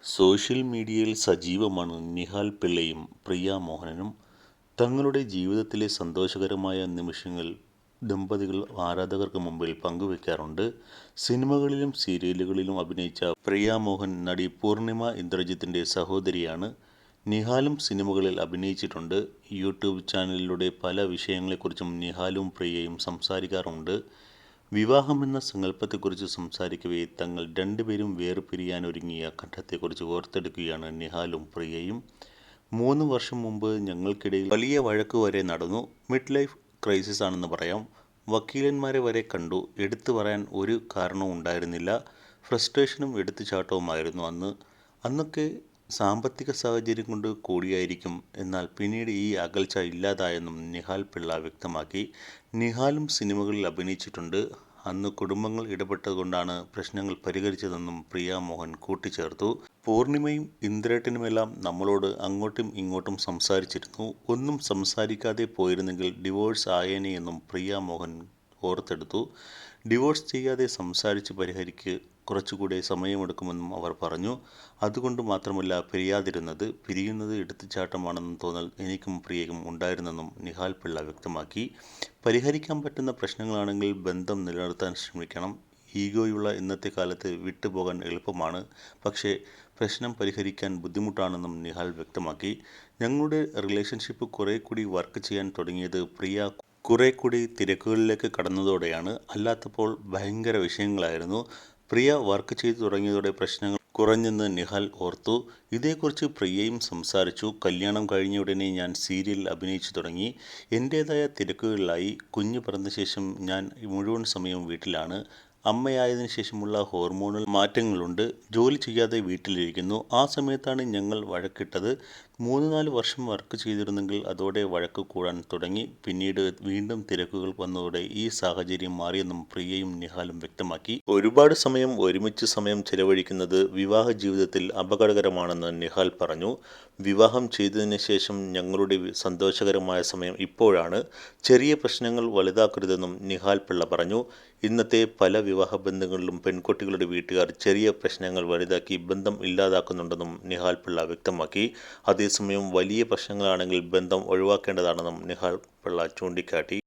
Social മീഡിയയിൽ സജീവമാണ് നിഹാൽ പിള്ളയും പ്രിയ മോഹനനും. തങ്ങളുടെ ജീവിതത്തിലെ സന്തോഷകരമായ നിമിഷങ്ങൾ ദമ്പതികൾ ആരാധകർക്ക് മുമ്പിൽ പങ്കുവെക്കാറുണ്ട്. സിനിമകളിലും സീരിയലുകളിലും അഭിനയിച്ച പ്രിയ മോഹൻ നടി പൂർണിമ ഇന്ദ്രജിത്തിന്റെ സഹോദരിയാണ്. നിഹാലും സിനിമകളിൽ അഭിനയിച്ചിട്ടുണ്ട്. യൂട്യൂബ് ചാനലിലൂടെ പല വിഷയങ്ങളെക്കുറിച്ചും നിഹാലും പ്രിയയും സംസാരിക്കാറുണ്ട്. വിവാഹമെന്ന സങ്കല്പത്തെക്കുറിച്ച് സംസാരിക്കവേ തങ്ങൾ രണ്ടുപേരും വേർപിരിയാനൊരുങ്ങിയ ഘട്ടത്തെക്കുറിച്ച് ഓർത്തെടുക്കുകയാണ് നിഹാലും പ്രിയയും. 3 വർഷം മുമ്പ് ഞങ്ങൾക്കിടയിൽ വലിയ വഴക്ക് വരെ നടന്നു. മിഡ് ലൈഫ് ക്രൈസിസ് ആണെന്ന് പറയാം. വക്കീലന്മാരെ വരെ കണ്ടു. എടുത്തു പറയാൻ ഒരു കാരണവും ഉണ്ടായിരുന്നില്ല. ഫ്രസ്ട്രേഷനും എടുത്തുചാട്ടവുമായിരുന്നു അന്ന്. അന്നൊക്കെ സാമ്പത്തിക സാഹചര്യം കൊണ്ട് കൂടിയായിരിക്കും. എന്നാൽ പിന്നീട് ഈ അകൽച്ച ഇല്ലാതായെന്നും നിഹാൽ പിള്ള വ്യക്തമാക്കി. നിഹാലും സിനിമകളിൽ അഭിനയിച്ചിട്ടുണ്ട്. അന്ന് കുടുംബങ്ങൾ ഇടപെട്ടതുകൊണ്ടാണ് പ്രശ്നങ്ങൾ പരിഹരിച്ചതെന്നും പ്രിയ മോഹൻ കൂട്ടിച്ചേർത്തു. പൂർണിമയും ഇന്ദ്രേട്ടനുമെല്ലാം നമ്മളോട് അങ്ങോട്ടും ഇങ്ങോട്ടും സംസാരിച്ചിരുന്നു. ഒന്നും സംസാരിക്കാതെ പോയിരുന്നെങ്കിൽ ഡിവോഴ്സ് ആയേനെയെന്നും പ്രിയ മോഹൻ ഓർത്തെടുത്തു. ഡിവോഴ്സ് ചെയ്യാതെ സംസാരിച്ച് പരിഹരിക്ക് കുറച്ചുകൂടെ സമയമെടുക്കുമെന്നും അവർ പറഞ്ഞു. അതുകൊണ്ട് മാത്രമല്ല പിരിയാതിരുന്നത്, പിരിയുന്നത് എടുത്തുചാട്ടമാണെന്ന തോന്നൽ എനിക്കും പ്രിയയ്ക്കും ഉണ്ടായിരുന്നെന്നും നിഹാൽ പിള്ള വ്യക്തമാക്കി. പരിഹരിക്കാൻ പറ്റുന്ന പ്രശ്നങ്ങളാണെങ്കിൽ ബന്ധം നിലനിർത്താൻ ശ്രമിക്കണം. ഈഗോയുള്ള ഇന്നത്തെ കാലത്ത് വിട്ടുപോകാൻ എളുപ്പമാണ്. പക്ഷേ പ്രശ്നം പരിഹരിക്കാൻ ബുദ്ധിമുട്ടാണെന്നും നിഹാൽ വ്യക്തമാക്കി. ഞങ്ങളുടെ റിലേഷൻഷിപ്പ് കുറെ കൂടി വർക്ക് ചെയ്യാൻ തുടങ്ങിയത് പ്രിയ കുറെ കൂടി തിരക്കുകളിലേക്ക് കടന്നതോടെയാണ്. അല്ലാത്തപ്പോൾ ഭയങ്കര വിഷയങ്ങളായിരുന്നു. പ്രിയ വർക്ക് ചെയ്തു തുടങ്ങിയതോടെ പ്രശ്നങ്ങൾ കുറഞ്ഞെന്ന് നിഹാൽ ഓർത്തു. ഇതേക്കുറിച്ച് പ്രിയയും സംസാരിച്ചു. കല്യാണം കഴിഞ്ഞയുടനെ ഞാൻ സീരിയലിൽ അഭിനയിച്ചു തുടങ്ങി. എൻ്റേതായ തിരക്കുകളിലായി. കുഞ്ഞ് പിറന്ന ശേഷം ഞാൻ മുഴുവൻ സമയവും വീട്ടിലാണ്. അമ്മയായതിനു ശേഷമുള്ള ഹോർമോണൽ മാറ്റങ്ങളുണ്ട്. ജോലി ചെയ്യാതെ വീട്ടിലിരിക്കുന്നു. ആ സമയത്താണ് ഞങ്ങൾ വഴക്കിട്ടത്. 3-4 വർഷം വർക്ക് ചെയ്തിരുന്നെങ്കിൽ അതോടെ വഴക്ക് കൂടാൻ തുടങ്ങി. പിന്നീട് വീണ്ടും തിരക്കുകൾ വന്നതോടെ ഈ സാഹചര്യം മാറിയെന്നും പ്രിയയും നിഹാലും വ്യക്തമാക്കി. ഒരുപാട് സമയം ഒരുമിച്ച് ചെലവഴിക്കുന്നത് വിവാഹ ജീവിതത്തിൽ അപകടകരമാണെന്ന് നിഹാൽ പറഞ്ഞു. വിവാഹം ചെയ്തതിന് ശേഷം ഞങ്ങളുടെ സന്തോഷകരമായ സമയം ഇപ്പോഴാണ്. ചെറിയ പ്രശ്നങ്ങൾ വലുതാക്കരുതെന്നും നിഹാൽ പിള്ള പറഞ്ഞു. ഇന്നത്തെ പല വിവാഹ ബന്ധങ്ങളിലും പെൺകുട്ടികളുടെ വീട്ടുകാർ ചെറിയ പ്രശ്നങ്ങൾ വലുതാക്കി ബന്ധം ഇല്ലാതാക്കുന്നുണ്ടെന്നും നിഹാൽ പിള്ള വ്യക്തമാക്കി. അതേസമയം വലിയ പ്രശ്നങ്ങളാണെങ്കിൽ ബന്ധം ഒഴിവാക്കേണ്ടതാണെന്നും നിഹാൽ പിള്ള ചൂണ്ടിക്കാട്ടി.